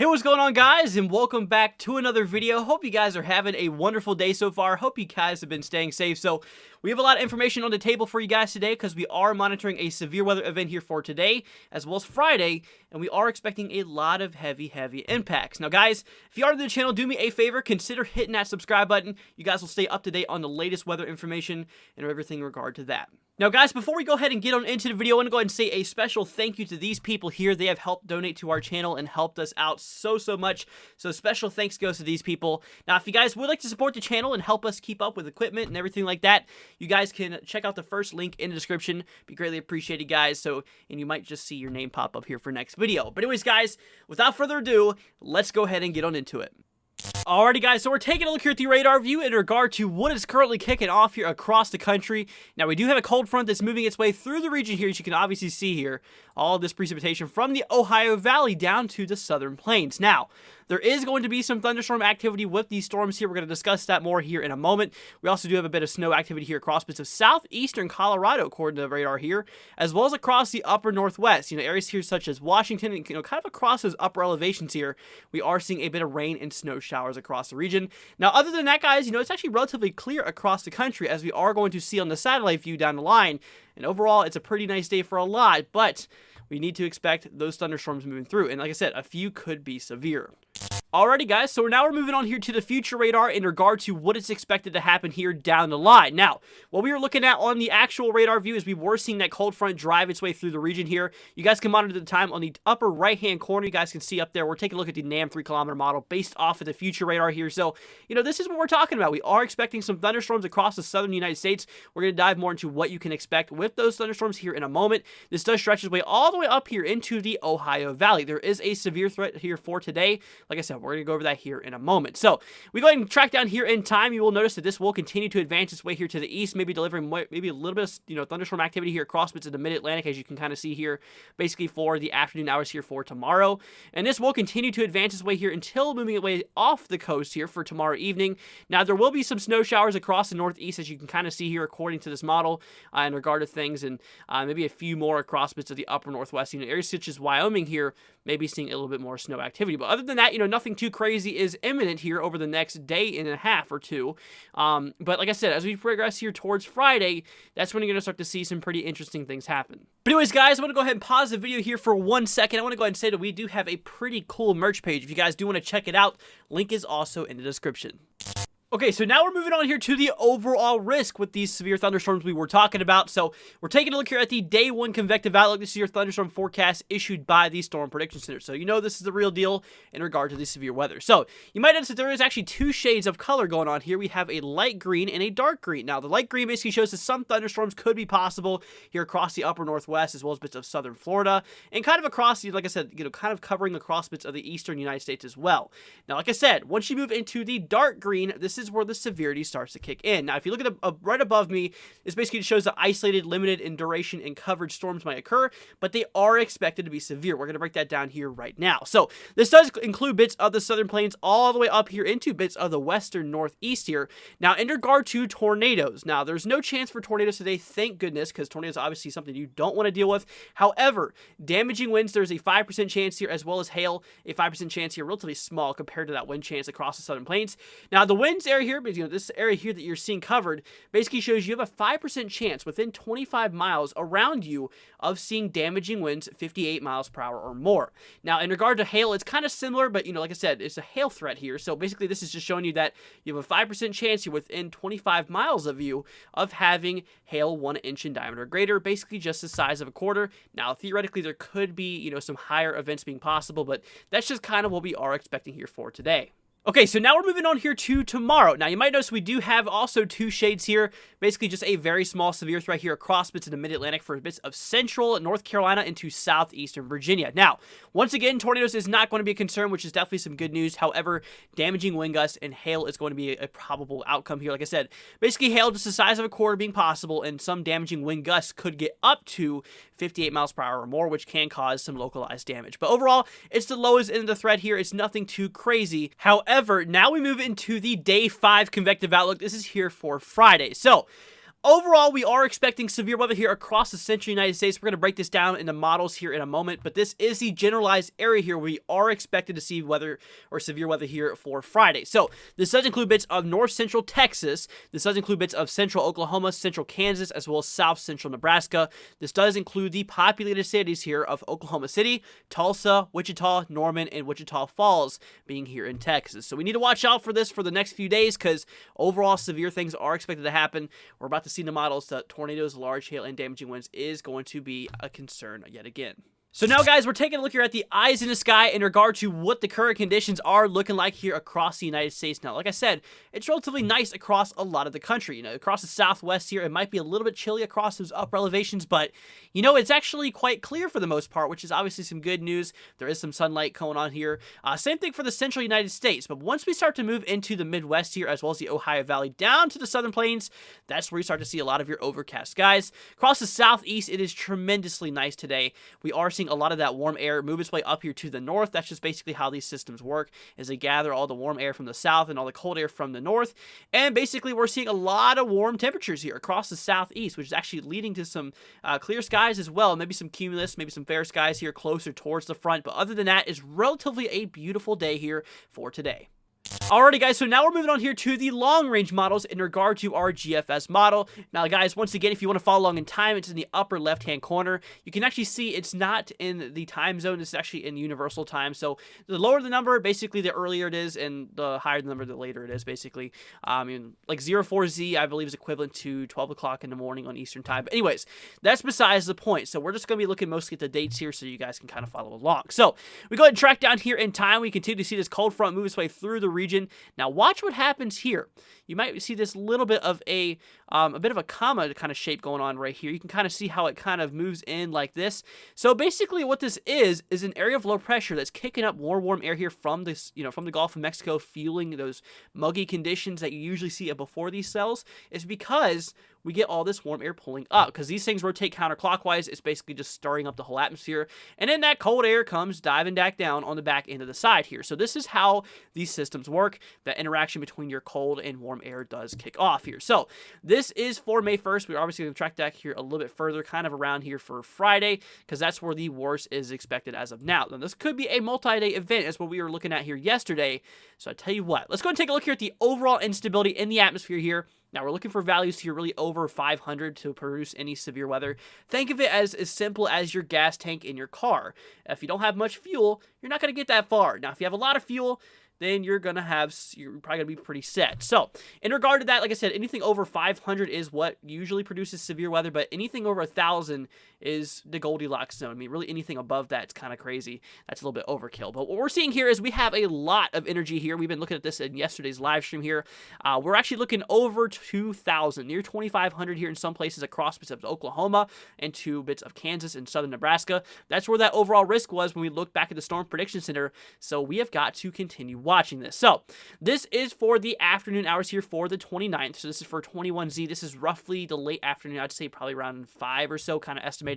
Hey, what's going on, guys, and welcome back to another video. Hope you guys are having a wonderful day so far. Hope you guys have been staying safe. So we have a lot of information on the table for you guys today because we are monitoring a severe weather event here for today as well as Friday, and we are expecting a lot of heavy impacts. Now, guys, if you are new to the channel, do me a favor, consider hitting that subscribe button. You guys will stay up to date on the latest weather information and everything in regard to that. Now, guys, before we go ahead and get on into the video, I want to go ahead and say a special thank you to these people here. They have helped donate to our channel and helped us out so much. So special thanks goes to these people. Now, if you guys would like to support the channel and help us keep up with equipment and everything like that, you guys can check out the first link in the description. Be greatly appreciated, guys. And you might just see your name pop up here for next video. But anyways, guys, without further ado, let's go ahead and get on into it. Alrighty, guys, so we're taking a look here at the radar view in regard to what is currently kicking off here across the country. Now, we do have a cold front that's moving its way through the region here, as you can obviously see here. All of this precipitation from the Ohio Valley down to the southern plains. Now, there is going to be some thunderstorm activity with these storms here. We're going to discuss that more here in a moment. We also do have a bit of snow activity here across bits of southeastern Colorado, according to the radar here, as well as across the upper northwest. Areas here such as Washington and kind of across those upper elevations here, we are seeing a bit of rain and snow showers across the region. Now, other than that, guys, it's actually relatively clear across the country, as we are going to see on the satellite view down the line. And overall, it's a pretty nice day for a lot, but we need to expect those thunderstorms moving through. And like I said, a few could be severe. Alrighty, guys, so now we're moving on here to the future radar in regard to what is expected to happen here down the line. Now, what we were looking at on the actual radar view is we were seeing that cold front drive its way through the region here. You guys can monitor the time on the upper right-hand corner. You guys can see up there. We're taking a look at the NAM 3-kilometer model based off of the future radar here. So, this is what we're talking about. We are expecting some thunderstorms across the southern United States. We're going to dive more into what you can expect with those thunderstorms here in a moment. This does stretch its way all the way up here into the Ohio Valley. There is a severe threat here for today. Like I said, we're going to go over that here in a moment. So we go ahead and track down here in time. You will notice that this will continue to advance its way here to the east, maybe delivering maybe a little bit of thunderstorm activity here across bits of the mid-Atlantic, as you can kind of see here, basically for the afternoon hours here for tomorrow. And this will continue to advance its way here until moving its way off the coast here for tomorrow evening. Now, there will be some snow showers across the northeast, as you can kind of see here according to this model in regard to things, and maybe a few more across bits of the upper northwest. Areas such as Wyoming here, maybe seeing a little bit more snow activity. But other than that, nothing too crazy is imminent here over the next day and a half or two. But like I said, as we progress here towards Friday, that's when you're going to start to see some pretty interesting things happen. But anyways, guys, I want to go ahead and pause the video here for 1 second. I want to go ahead and say that we do have a pretty cool merch page. If you guys do want to check it out, link is also in the description. Okay, so now we're moving on here to the overall risk with these severe thunderstorms we were talking about. So we're taking a look here at the Day 1 Convective Outlook. This is your thunderstorm forecast issued by the Storm Prediction Center. So this is the real deal in regard to the severe weather. So you might notice that there is actually two shades of color going on here. We have a light green and a dark green. Now, the light green basically shows that some thunderstorms could be possible here across the upper northwest, as well as bits of southern Florida, and kind of across, like I said, kind of covering across bits of the eastern United States as well. Now, like I said, once you move into the dark green, this is where the severity starts to kick in. Now, if you look at right above me, this basically shows that isolated, limited in duration and coverage storms might occur, but they are expected to be severe. We're going to break that down here right now. So this does include bits of the southern plains all the way up here into bits of the western northeast here. Now, in regard to tornadoes, now there's no chance for tornadoes today, thank goodness, because tornadoes are obviously something you don't want to deal with. However, damaging winds, there's a 5% chance here, as well as hail, a 5% chance here, relatively small compared to that wind chance across the southern plains. Now, the winds area here, this area here that you're seeing covered basically shows you have a 5% chance within 25 miles around you of seeing damaging winds 58 miles per hour or more. Now, in regard to hail, it's kind of similar, but like I said, it's a hail threat here. So basically, this is just showing you that you have a 5% chance here within 25 miles of you of having hail 1 inch in diameter or greater, basically just the size of a quarter. Now, theoretically, there could be, some higher events being possible, but that's just kind of what we are expecting here for today. Okay, so now we're moving on here to tomorrow. Now, you might notice we do have also two shades here. Basically, just a very small severe threat here across bits of the mid-Atlantic for bits of central North Carolina into southeastern Virginia. Now, once again, tornadoes is not going to be a concern, which is definitely some good news. However, damaging wind gusts and hail is going to be a probable outcome here. Like I said, basically hail just the size of a quarter being possible, and some damaging wind gusts could get up to 58 miles per hour or more, which can cause some localized damage. But overall, it's the lowest end of the threat here. It's nothing too crazy. However, now we move into the Day 5 Convective Outlook. This is here for Friday. So, Overall, we are expecting severe weather here across the central United States. We're going to break this down into models here in a moment, but this is the generalized area here. We are expected to see weather or severe weather here for Friday. So this does include bits of north central Texas. This does include bits of central Oklahoma, central Kansas, as well as south central Nebraska. This does include the populated cities here of Oklahoma City, Tulsa, Wichita, Norman, and Wichita Falls being here in Texas. So we need to watch out for this for the next few days because overall severe things are expected to happen. We're about to see the models that tornadoes, large hail, and damaging winds is going to be a concern yet again. So now, guys, we're taking a look here at the eyes in the sky in regard to what the current conditions are looking like here across the United States. Now, like I said, it's relatively nice across a lot of the country. You know, across the southwest here, it might be a little bit chilly across those upper elevations, but, you know, it's actually quite clear for the most part, which is obviously some good news. There is some sunlight going on here. Same thing for the central United States, but once we start to move into the Midwest here, as well as the Ohio Valley down to the southern plains, that's where you start to see a lot of your overcast skies. Across the southeast, it is tremendously nice today. We are seeing a lot of that warm air move its way up here to the north. That's just basically how these systems work, is they gather all the warm air from the south and all the cold air from the north, and basically we're seeing a lot of warm temperatures here across the southeast, which is actually leading to some clear skies as well, maybe some cumulus, maybe some fair skies here closer towards the front, but other than that, it's relatively a beautiful day here for today. Alrighty, guys, so now we're moving on here to the long-range models in regard to our GFS model. Now, guys, once again, if you want to follow along in time, it's in the upper left-hand corner. You can actually see it's not in the time zone. It's actually in universal time. So the lower the number, basically, the earlier it is, and the higher the number, the later it is, basically. Like 04Z, I believe, is equivalent to 12 o'clock in the morning on Eastern time. But anyways, that's besides the point. So we're just going to be looking mostly at the dates here so you guys can kind of follow along. So we go ahead and track down here in time. We continue to see this cold front move its way through the region. Now watch what happens here. You might see this little bit of a bit of a comma kind of shape going on right here. You can kind of see how it kind of moves in like this. So basically what this is an area of low pressure that's kicking up more warm air here from this, from the Gulf of Mexico, fueling those muggy conditions that you usually see before these cells. Is because we get all this warm air pulling up because these things rotate counterclockwise. It's basically just stirring up the whole atmosphere, and then that cold air comes diving back down on the back end of the side here. So this is how these systems work. That interaction between your cold and warm air does kick off here. So this is for May 1st. We're obviously going to track that here a little bit further, kind of around here for Friday, because that's where the worst is expected as of now. Now this could be a multi-day event, as what we were looking at here yesterday. So I tell you what, let's go and take a look here at the overall instability in the atmosphere here. Now, we're looking for values here really over 500 to produce any severe weather. Think of it as simple as your gas tank in your car. If you don't have much fuel, you're not going to get that far. Now, if you have a lot of fuel, then you're probably going to be pretty set. So, in regard to that, like I said, anything over 500 is what usually produces severe weather, but anything over 1,000 is the Goldilocks zone. I mean, really anything above that is kind of crazy. That's a little bit overkill. But what we're seeing here is we have a lot of energy here. We've been looking at this in yesterday's live stream here. We're actually looking over 2,000, near 2,500 here in some places across bits of Oklahoma and to bits of Kansas and southern Nebraska. That's where that overall risk was when we looked back at the Storm Prediction Center. So we have got to continue watching this. So this is for the afternoon hours here for the 29th. So this is for 21Z. This is roughly the late afternoon. I'd say probably around 5 or so, kind of estimating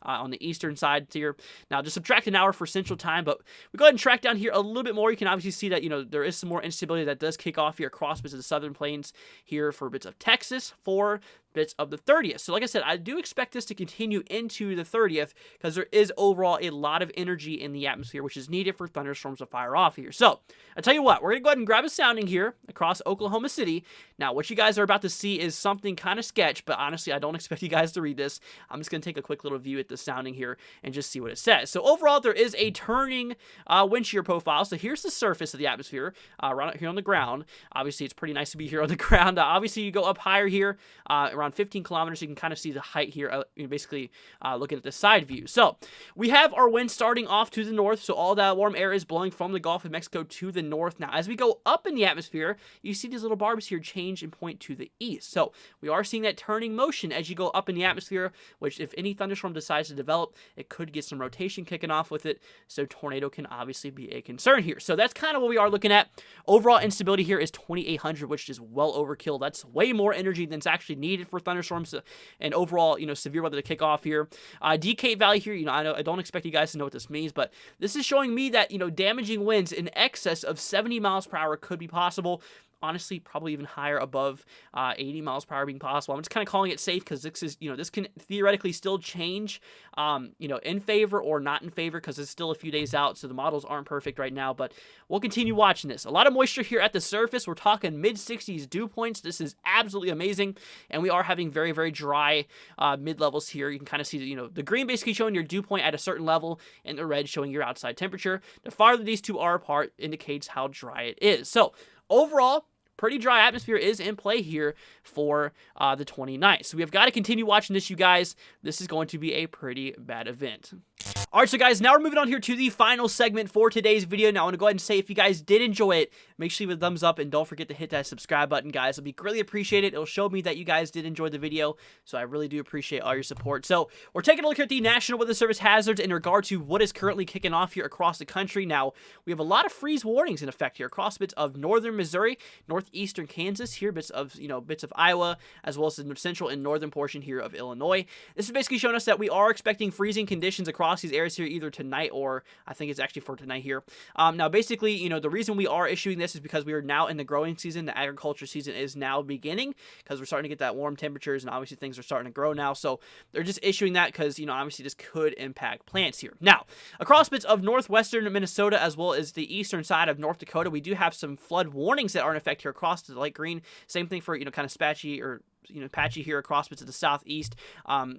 on the eastern side here. Now just subtract an hour for central time, but we go ahead and track down here a little bit more. You can obviously see that, there is some more instability that does kick off here across bits of the southern plains here for bits of Texas, for bits of the 30th. So like I said, I do expect this to continue into the 30th because there is overall a lot of energy in the atmosphere, which is needed for thunderstorms to fire off here. So I tell you what, we're going to go ahead and grab a sounding here across Oklahoma City. Now, what you guys are about to see is something kind of sketch, but honestly, I don't expect you guys to read this. I'm just going to take a quick little view at the sounding here and just see what it says. So overall, there is a turning wind shear profile. So here's the surface of the atmosphere around here on the ground. Obviously, it's pretty nice to be here on the ground. Obviously, you go up higher here, around 15 kilometers. You can kind of see the height here, basically looking at the side view. So we have our wind starting off to the north. So all that warm air is blowing from the Gulf of Mexico to the north. Now, as we go up in the atmosphere, you see these little barbs here change and point to the east. So we are seeing that turning motion as you go up in the atmosphere, which if any thunderstorm decides to develop, it could get some rotation kicking off with it. So tornado can obviously be a concern here. So that's kind of what we are looking at. Overall instability here is 2,800, which is well overkill. That's way more energy than's actually needed for thunderstorms and overall, severe weather to kick off here. Decay value here, I don't expect you guys to know what this means, but this is showing me that, damaging winds in excess of 70 miles per hour could be possible honestly probably even higher, above 80 miles per hour being possible. I'm just kind of calling it safe because this is, this can theoretically still change, in favor or not in favor, because it's still a few days out, so the models aren't perfect right now, but we'll continue watching this. A lot of moisture here at the surface. We're talking mid-60s dew points. This is absolutely amazing, and we are having very, very dry mid-levels here. You can kind of see, the green basically showing your dew point at a certain level, and the red showing your outside temperature. The farther these two are apart indicates how dry it is. So, overall, pretty dry atmosphere is in play here for the 29th. So we have got to continue watching this, you guys. This is going to be a pretty bad event. Alright, so guys, now we're moving on here to the final segment for today's video. Now, I want to go ahead and say, if you guys did enjoy it, make sure you leave a thumbs up, and don't forget to hit that subscribe button, guys. It'll be greatly appreciated. It'll show me that you guys did enjoy the video, so I really do appreciate all your support. So, we're taking a look at the National Weather Service hazards in regard to what is currently kicking off here across the country. Now, we have a lot of freeze warnings in effect here across bits of northern Missouri, northeastern Kansas, here bits of, bits of Iowa, as well as the central and northern portion here of Illinois. This is basically showing us that we are expecting freezing conditions across these areas here, either tonight, or I think it's actually for tonight here. Now, basically, the reason we are issuing this is because we are now in the growing season. The agriculture season is now beginning, because we're starting to get that warm temperatures, and obviously things are starting to grow now. So they're just issuing that because, obviously this could impact plants here. Now, across bits of northwestern Minnesota, as well as the eastern side of North Dakota, we do have some flood warnings that are in effect here across the light green. Same thing for, kind of spatchy or patchy here across bits of the southeast.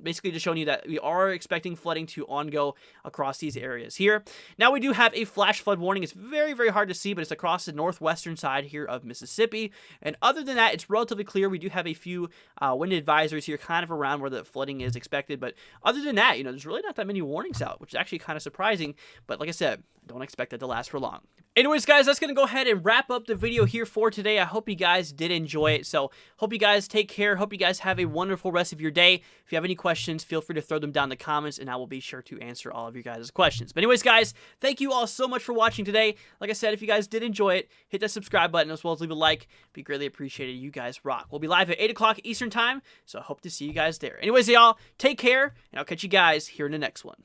Basically just showing you that we are expecting flooding to ongo across these areas here. Now, we do have a flash flood warning. It's very, very hard to see, but it's across the northwestern side here of Mississippi. And other than that, it's relatively clear. We do have a few wind advisories here, kind of around where the flooding is expected. But other than that, there's really not that many warnings out, which is actually kind of surprising. But like I said, don't expect it to last for long. Anyways, guys, that's going to go ahead and wrap up the video here for today. I hope you guys did enjoy it. So, hope you guys take care. Hope you guys have a wonderful rest of your day. If you have any questions, feel free to throw them down in the comments, and I will be sure to answer all of your guys' questions. But anyways, guys, thank you all so much for watching today. Like I said, if you guys did enjoy it, hit that subscribe button, as well as leave a like. It'd be greatly appreciated. You guys rock. We'll be live at 8 o'clock Eastern Time, so I hope to see you guys there. Anyways, y'all, take care, and I'll catch you guys here in the next one.